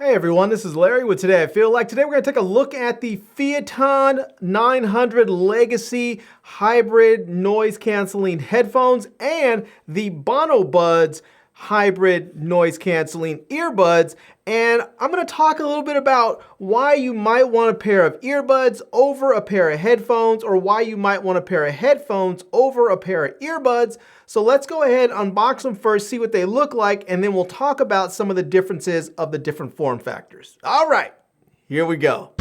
Hey everyone, this is Larry with Today I Feel Like. Today we're going to take a look at the Phiaton 900 Legacy Hybrid Noise Cancelling Headphones and the BonoBuds Hybrid Noise Cancelling Earbuds. And I'm going to talk a little bit about why you might want a pair of earbuds over a pair of headphones, or why you might want a pair of headphones over a pair of earbuds. So let's go ahead and unbox them first, see what they look like, and then we'll talk about some of the differences of the different form factors. All right, here we go.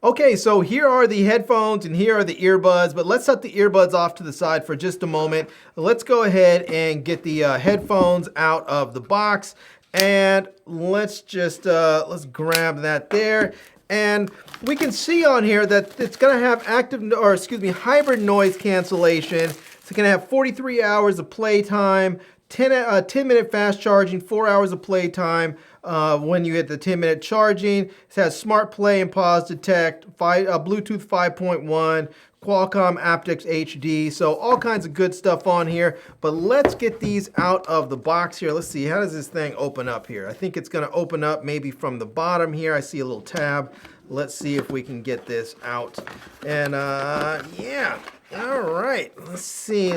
Okay, so here are the headphones and here are the earbuds, but let's set the earbuds off to the side for just a moment. Let's go ahead and get the headphones out of the box, and let's just let's grab that there. And we can see on here that it's going to have hybrid noise cancellation. It's going to have 43 hours of playtime, 10-minute fast charging, 4 hours of playtime when you hit the 10-minute charging. It has smart play and pause detect, Bluetooth 5.1, Qualcomm aptX HD, so all kinds of good stuff on here. But let's get these out of the box here. Let's see, how does this thing open up here? I think it's going to open up maybe from the bottom here. I see a little tab. Let's see if we can get this out. And yeah, all right, let's see.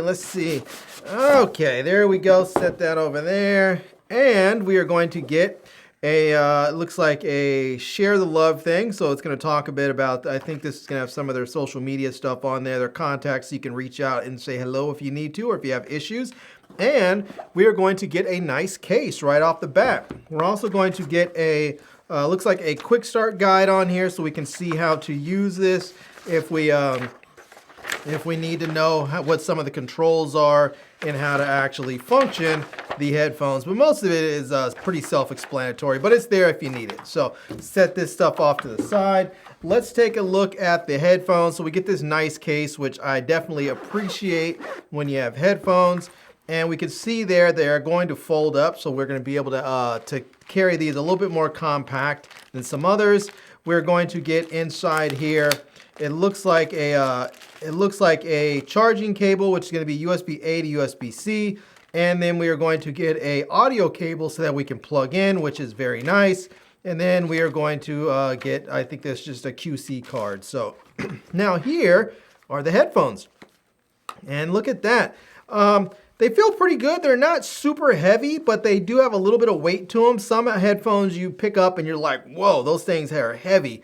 Okay, there we go, set that over there. And we are going to get it looks like a share the love thing. So it's going to talk a bit about, I think this is going to have some of their social media stuff on there, their contacts, so you can reach out and say hello if you need to, or if you have issues. And we are going to get a nice case right off the bat. We're also going to get a, looks like a quick start guide on here, so we can see how to use this if we need to know what some of the controls are and how to actually function the headphones. But most of it is pretty self-explanatory, but it's there if you need it. So set this stuff off to the side. Let's take a look at the headphones. So we get this nice case, which I definitely appreciate when you have headphones. And we can see there they are going to fold up, so we're going to be able to carry these a little bit more compact than some others. We're going to get inside here. It looks like a charging cable, which is going to be USB-A to USB-C, and then we are going to get a audio cable so that we can plug in, which is very nice. And then we are going to get, I think that's just a QC card. So now here are the headphones, and look at that. They feel pretty good. They're not super heavy, but they do have a little bit of weight to them. Some headphones you pick up and you're like, whoa, those things are heavy.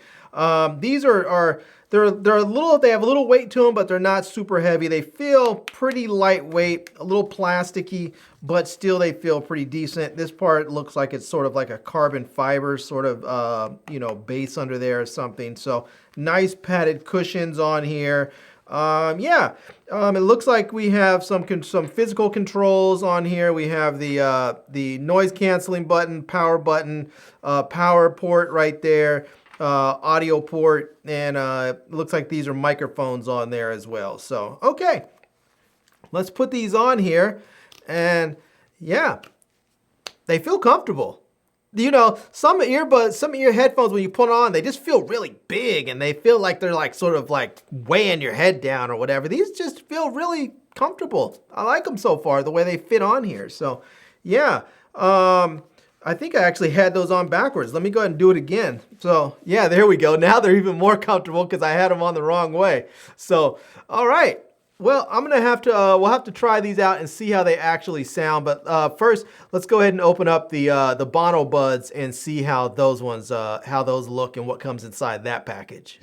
These they're a little, they have a little weight to them, but they're not super heavy. They feel pretty lightweight, a little plasticky, but still they feel pretty decent. This part looks like it's sort of like a carbon fiber sort of, base under there or something. So nice padded cushions on here. It looks like we have some physical controls on here. We have the noise canceling button, power port right there. Audio port, and it looks like these are microphones on there as well. So, okay, let's put these on here, and yeah, they feel comfortable. You know, some earbuds, some of your headphones, when you put on, they just feel really big, and they feel like they're like sort of like weighing your head down or whatever. These just feel really comfortable. I like them so far, the way they fit on here. So, yeah. I think I actually had those on backwards. Let me go ahead and do it again. So yeah, there we go. Now they're even more comfortable because I had them on the wrong way. So, all right. Well, I'm gonna have to, we'll have to try these out and see how they actually sound. But first, let's go ahead and open up the BonoBuds and see how those ones, how those look and what comes inside that package.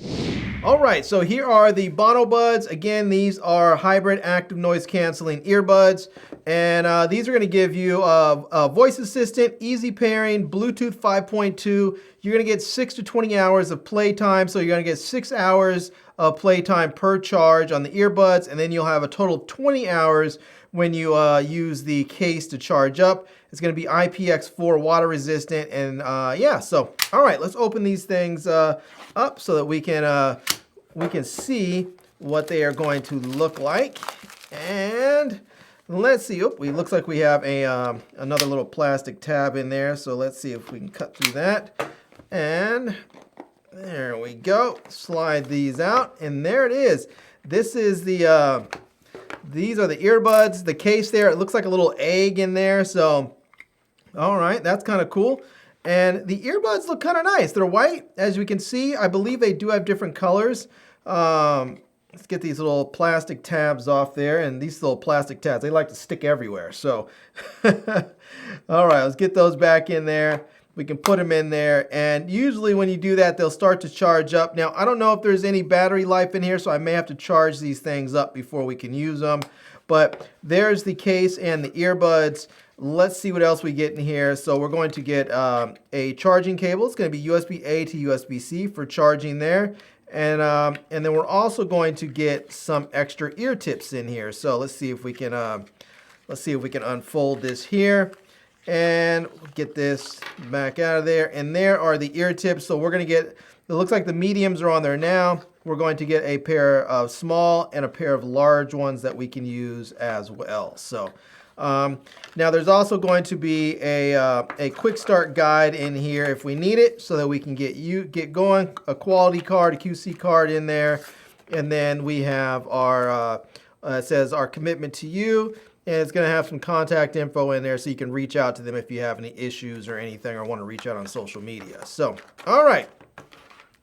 All right, so here are the BonoBuds. Again, these are hybrid active noise canceling earbuds. And these are gonna give you a voice assistant, easy pairing, Bluetooth 5.2. You're gonna get 6 to 20 hours of playtime. So you're gonna get 6 hours of playtime per charge on the earbuds, and then you'll have a total of 20 hours when you use the case to charge up. It's gonna be IPX4 water resistant, and yeah, so all right, let's open these things up so that we can see what they are going to look like. And let's see, it looks like we have another little plastic tab in there, so let's see if we can cut through that. And there we go. Slide these out, and there it is. This is the these are the earbuds. The case there, it looks like a little egg in there. So, all right, that's kind of cool. And the earbuds look kind of nice. They're white, as we can see. I believe they do have different colors. Let's get these little plastic tabs off there. And these little plastic tabs, they like to stick everywhere. So, all right, let's get those back in there. We can put them in there. And usually when you do that, they'll start to charge up. Now, I don't know if there's any battery life in here, so I may have to charge these things up before we can use them. But there's the case and the earbuds. Let's see what else we get in here. So we're going to get a charging cable. It's going to be USB-A to USB-C for charging there. And then we're also going to get some extra ear tips in here. So let's see if we can unfold this here and get this back out of there. And there are the ear tips. So we're going to get, it looks like the mediums are on there now. We're going to get a pair of small and a pair of large ones that we can use as well. So now there's also going to be a quick start guide in here if we need it, so that we can get going, a quality card, a QC card in there. And then we have our, it says our commitment to you, and it's going to have some contact info in there so you can reach out to them if you have any issues or anything, or want to reach out on social media. So, all right,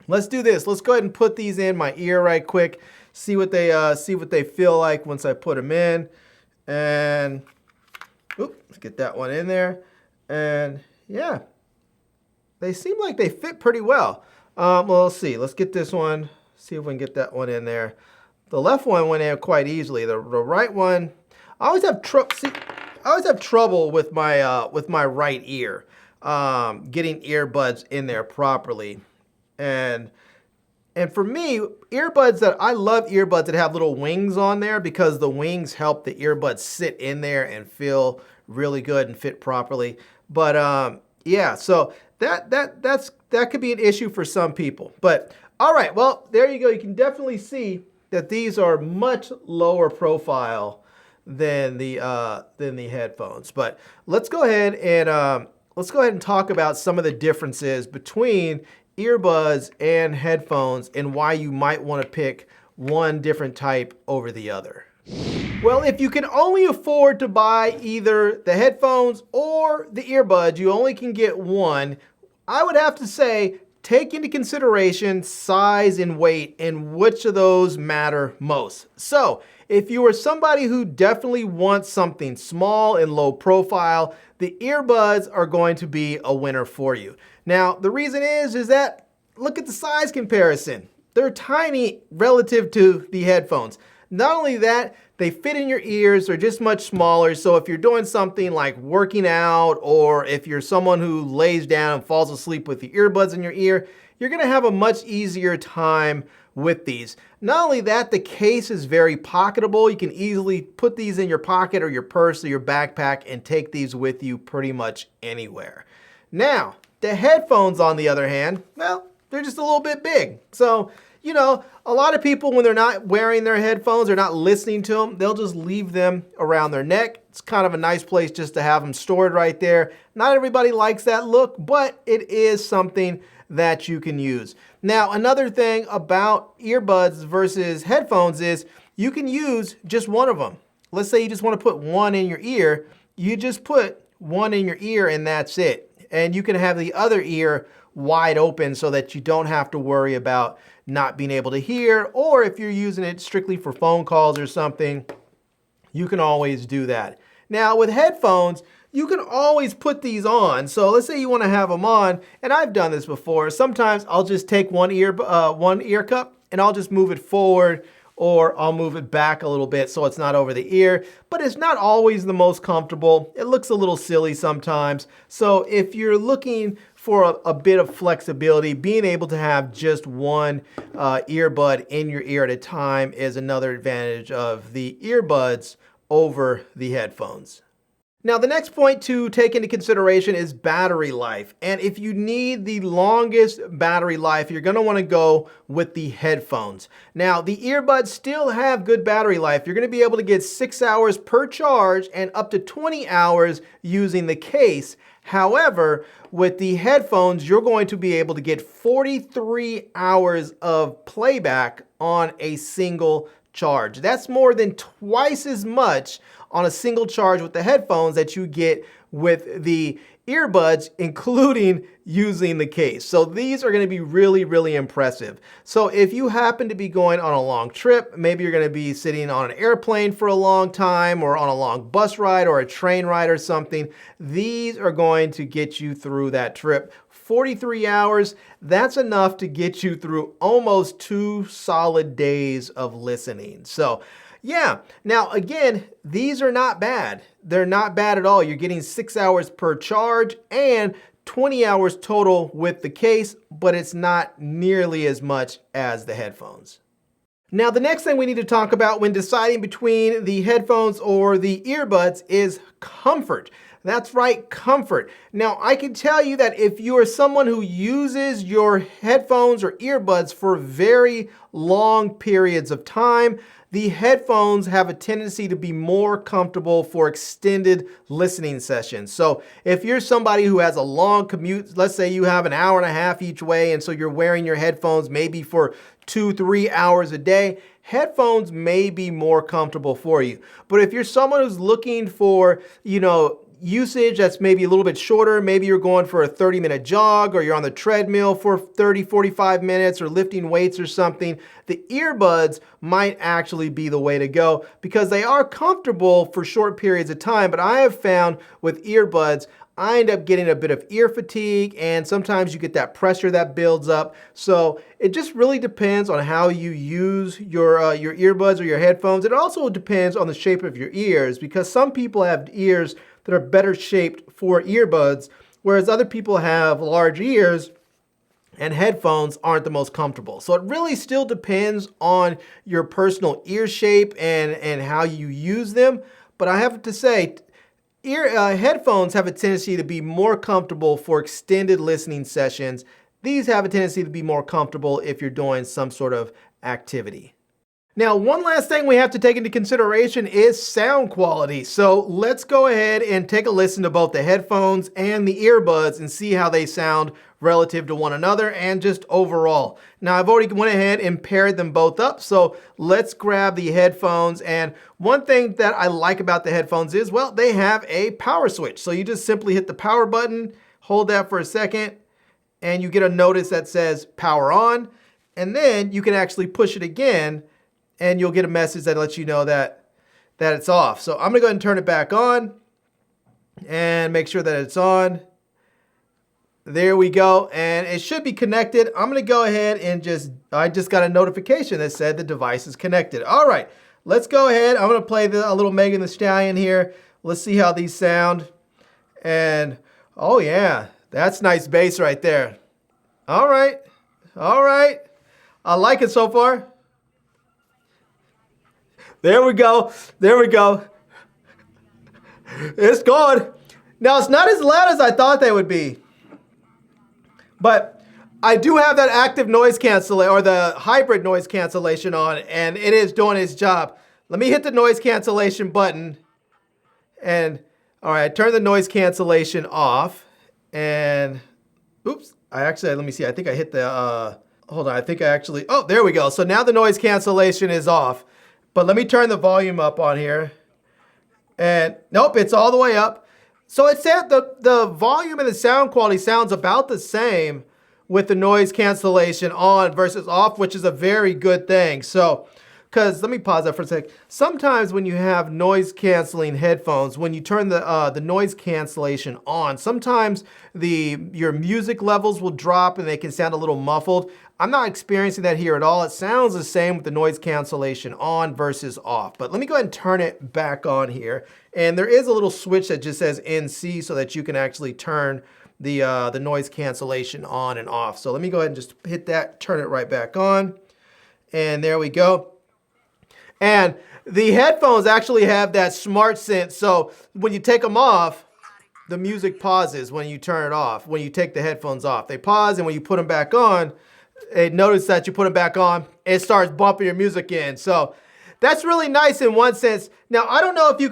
let's do this. Let's go ahead and put these in my ear right quick, see what they feel like once I put them in. And let's get that one in there. And yeah, they seem like they fit pretty well. Well, let's see. Let's get this one, see if we can get that one in there. The left one went in quite easily. The right one, I always have trouble with my right ear, getting earbuds in there properly. And for me, I love earbuds that have little wings on there, because the wings help the earbuds sit in there and feel really good and fit properly. But yeah, so that could be an issue for some people. But all right, well, there you go. You can definitely see that these are much lower profile than the headphones. But let's go ahead and talk about some of the differences between earbuds and headphones, and why you might want to pick one different type over the other. Well, if you can only afford to buy either the headphones or the earbuds, you only can get one, I would have to say take into consideration size and weight, and which of those matter most. So if you are somebody who definitely wants something small and low profile, the earbuds are going to be a winner for you. Now, the reason is that look at the size comparison. They're tiny relative to the headphones. Not only that, they fit in your ears. They're just much smaller. So if you're doing something like working out, or if you're someone who lays down and falls asleep with the earbuds in your ear, you're going to have a much easier time with these. Not only that, the case is very pocketable. You can easily put these in your pocket or your purse or your backpack and take these with you pretty much anywhere. Now, the headphones, on the other hand, well, they're just a little bit big. So, you know, a lot of people, when they're not wearing their headphones, they're not listening to them, they'll just leave them around their neck. It's kind of a nice place just to have them stored right there. Not everybody likes that look, but it is something that you can use. Now, another thing about earbuds versus headphones is you can use just one of them. Let's say you just want to put one in your ear. You just put one in your ear and that's it. And you can have the other ear wide open so that you don't have to worry about not being able to hear, or if you're using it strictly for phone calls or something, you can always do that. Now with headphones, you can always put these on. So let's say you want to have them on, and I've done this before. Sometimes I'll just take one ear cup and I'll just move it forward, or I'll move it back a little bit so it's not over the ear, but it's not always the most comfortable. It looks a little silly sometimes. So if you're looking for a bit of flexibility, being able to have just one earbud in your ear at a time is another advantage of the earbuds over the headphones. Now, the next point to take into consideration is battery life. And if you need the longest battery life, you're going to want to go with the headphones. Now, the earbuds still have good battery life. You're going to be able to get 6 hours per charge and up to 20 hours using the case. However, with the headphones, you're going to be able to get 43 hours of playback on a single charge. That's more than twice as much on a single charge with the headphones that you get with the earbuds, including using the case. So these are going to be really, really impressive. So if you happen to be going on a long trip, maybe you're going to be sitting on an airplane for a long time or on a long bus ride or a train ride or something, these are going to get you through that trip. 43 hours, that's enough to get you through almost 2 solid days of listening. So yeah, now again, these are not bad. They're not bad at all. You're getting 6 hours per charge and 20 hours total with the case, but it's not nearly as much as the headphones. Now, the next thing we need to talk about when deciding between the headphones or the earbuds is comfort. That's right, comfort. Now, I can tell you that if you are someone who uses your headphones or earbuds for very long periods of time, the headphones have a tendency to be more comfortable for extended listening sessions. So if you're somebody who has a long commute, let's say you have an hour and a half each way, and so you're wearing your headphones maybe for 2-3 hours a day, headphones may be more comfortable for you. But if you're someone who's looking for, usage that's maybe a little bit shorter, maybe you're going for a 30-minute jog or you're on the treadmill for 30-45 minutes or lifting weights or something, the earbuds might actually be the way to go because they are comfortable for short periods of time. But I have found with earbuds, I end up getting a bit of ear fatigue, and sometimes you get that pressure that builds up. So it just really depends on how you use your earbuds or your headphones. It also depends on the shape of your ears, because some people have ears that are better shaped for earbuds, whereas other people have large ears and headphones aren't the most comfortable. So it really still depends on your personal ear shape and how you use them. But I have to say, headphones have a tendency to be more comfortable for extended listening sessions. These have a tendency to be more comfortable if you're doing some sort of activity. Now, one last thing we have to take into consideration is sound quality. So let's go ahead and take a listen to both the headphones and the earbuds and see how they sound relative to one another and just overall. Now, I've already went ahead and paired them both up, so let's grab the headphones. And one thing that I like about the headphones is, well, they have a power switch. So you just simply hit the power button, hold that for a second, and you get a notice that says power on, and then you can actually push it again and you'll get a message that lets you know that it's off. So I'm gonna go ahead and turn it back on and make sure that it's on. There we go, and it should be connected. I'm gonna go ahead and I just got a notification that said the device is connected. All right, let's go ahead. I'm gonna play a little Megan Thee Stallion here. Let's see how these sound. And oh yeah, that's nice bass right there. All right, I like it so far. There we go. It's gone. Now, it's not as loud as I thought they would be, but I do have that active noise cancellation or the hybrid noise cancellation on, and it is doing its job. Let me hit the noise cancellation button, and all right, turn the noise cancellation off, and oops, let me see. I think I hit the, hold on, oh, there we go. So now the noise cancellation is off. But let me turn the volume up on here. And nope, it's all the way up. So it said the volume and the sound quality sounds about the same with the noise cancellation on versus off, which is a very good thing. So, because let me pause that for a sec. Sometimes when you have noise canceling headphones, when you turn the noise cancellation on, sometimes your music levels will drop and they can sound a little muffled. I'm not experiencing that here at all. It sounds the same with the noise cancellation on versus off. But let me go ahead and turn it back on here. And there is a little switch that just says NC so that you can actually turn the noise cancellation on and off. So let me go ahead and just hit that, turn it right back on. And there we go. And the headphones actually have that smart sense. So when you take them off, the music pauses when you turn it off. When you take the headphones off, they pause. And when you put them back on, notice that you put them back on, it starts bumping your music in. So that's really nice in one sense. Now, I don't know if you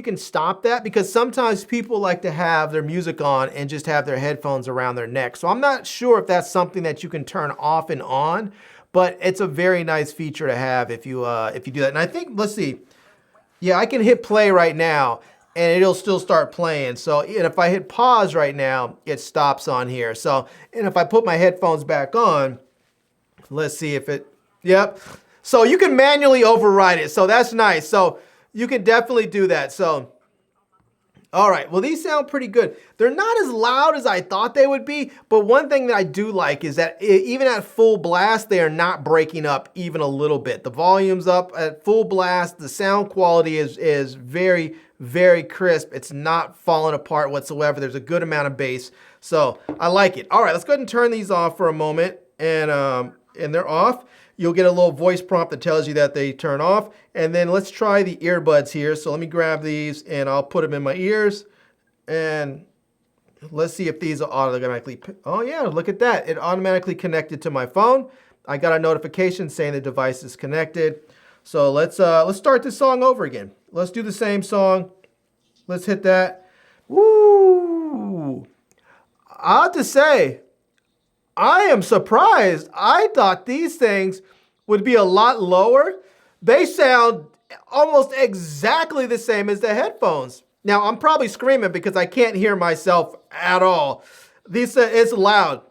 can stop that, because sometimes people like to have their music on and just have their headphones around their neck. So I'm not sure if that's something that you can turn off and on. but it's a very nice feature to have if you do that. And I think, let's see, yeah, I can hit play right now and it'll still start playing. So, and if I hit pause right now, it stops on here. So, and if I put my headphones back on, let's see if it, yep. So you can manually override it. So that's nice. So you can definitely do that. So, all right, well, these sound pretty good. They're not as loud as I thought they would be, but one thing that I do like is that even at full blast, they are not breaking up even a little bit. The volume's up at full blast. The sound quality is very, very crisp. It's not falling apart whatsoever. There's a good amount of bass, so I like it. All right, let's go ahead and turn these off for a moment, and they're off. You'll get a little voice prompt that tells you that they turn off. And then let's try the earbuds here. So let me grab these and I'll put them in my ears. And let's see if these are automatically, oh yeah, look at that. It automatically connected to my phone. I got a notification saying the device is connected. So let's start this song over again. Let's do the same song. Let's hit that. Woo! I have to say, I am surprised. I thought these things would be a lot lower. They sound almost exactly the same as the headphones. Now, I'm probably screaming because I can't hear myself at all. It's loud.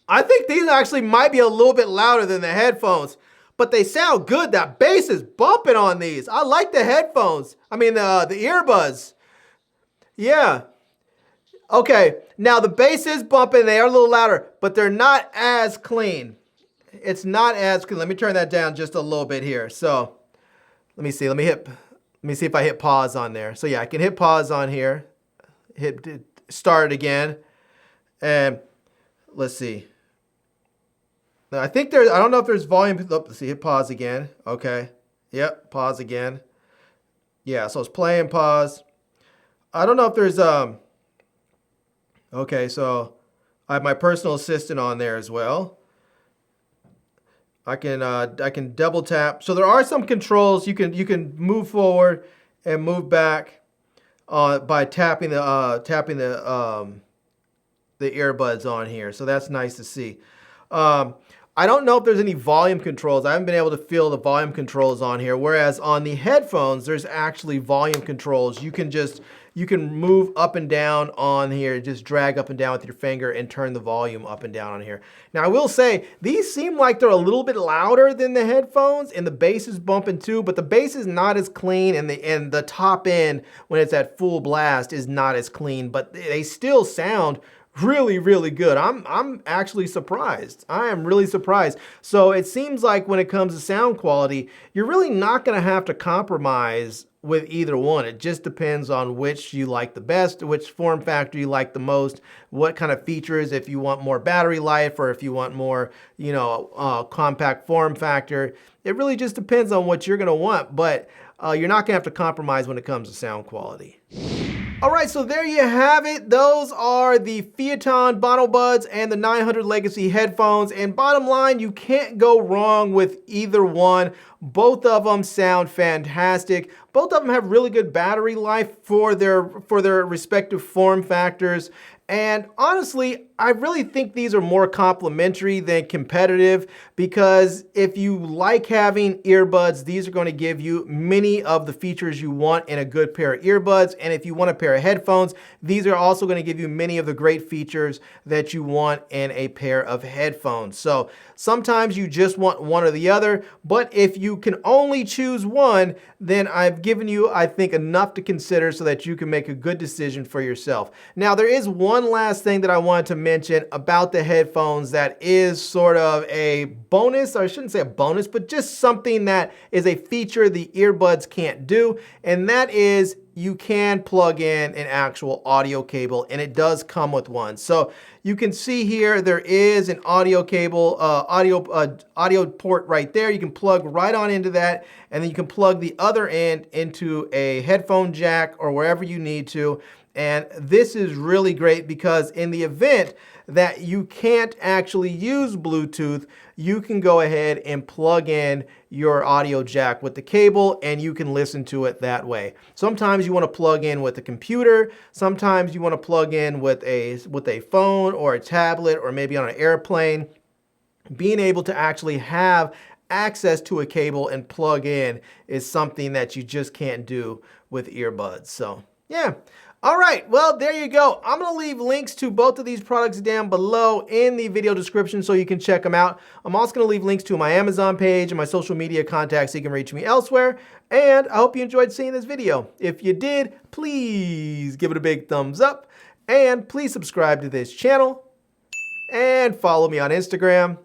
I think these actually might be a little bit louder than the headphones, but they sound good. That bass is bumping on these. I like the headphones. I mean, the earbuds. Yeah. Okay, now the bass is bumping, they are a little louder, but they're not as clean. It's not as clean. Let me turn that down just a little bit here. So let me see if I hit pause on there. So yeah, I can hit pause on here, hit start again, and let's see. Now, I think I don't know if there's volume, let's see, hit pause again. Okay, yep, pause again. Yeah, so it's playing pause. I don't know if there's, okay, so I have my personal assistant on there as well. I can double tap. So there are some controls. You can move forward and move back by tapping the earbuds on here. So that's nice to see. I don't know if there's any volume controls. I haven't been able to feel the volume controls on here. Whereas on the headphones, there's actually volume controls. You can move up and down on here, just drag up and down with your finger and turn the volume up and down on here. Now I will say, these seem like they're a little bit louder than the headphones and the bass is bumping too, but the bass is not as clean and the top end when it's at full blast is not as clean, but they still sound really, really good. I'm actually surprised. I am really surprised. So it seems like when it comes to sound quality, you're really not gonna have to compromise with either one. It just depends on which you like the best, which form factor you like the most, what kind of features, if you want more battery life or if you want more, compact form factor. It really just depends on what you're gonna want, but you're not gonna have to compromise when it comes to sound quality. All right, so there you have it. Those are the Phiaton BonoBuds and the 900 Legacy headphones. And bottom line, you can't go wrong with either one. Both of them sound fantastic. Both of them have really good battery life for their respective form factors. And honestly, I really think these are more complementary than competitive, because if you like having earbuds, these are going to give you many of the features you want in a good pair of earbuds. And if you want a pair of headphones, these are also going to give you many of the great features that you want in a pair of headphones. So sometimes you just want one or the other, but if you can only choose one, then I've given you, I think, enough to consider so that you can make a good decision for yourself. Now, there is one last thing that I wanted to mention about the headphones that is sort of a bonus, or I shouldn't say a bonus, but just something that is a feature the earbuds can't do, and that is you can plug in an actual audio cable, and it does come with one. So you can see here there is an audio cable, audio port right there. You can plug right on into that, and then you can plug the other end into a headphone jack or wherever you need to. And this is really great because in the event that you can't actually use Bluetooth, you can go ahead and plug in your audio jack with the cable and you can listen to it that way. Sometimes you want to plug in with a computer, sometimes you want to plug in with a phone or a tablet or maybe on an airplane. being able to actually have access to a cable and plug in is something that you just can't do with earbuds. So yeah. All right, well, there you go. I'm gonna leave links to both of these products down below in the video description so you can check them out. I'm also gonna leave links to my Amazon page and my social media contacts so you can reach me elsewhere. And I hope you enjoyed seeing this video. If you did, please give it a big thumbs up and please subscribe to this channel and follow me on Instagram.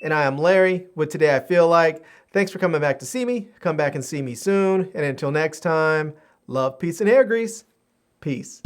And I am Larry with Today I Feel Like. Thanks for coming back to see me. Come back and see me soon. And until next time, love, peace, and hair grease. Peace.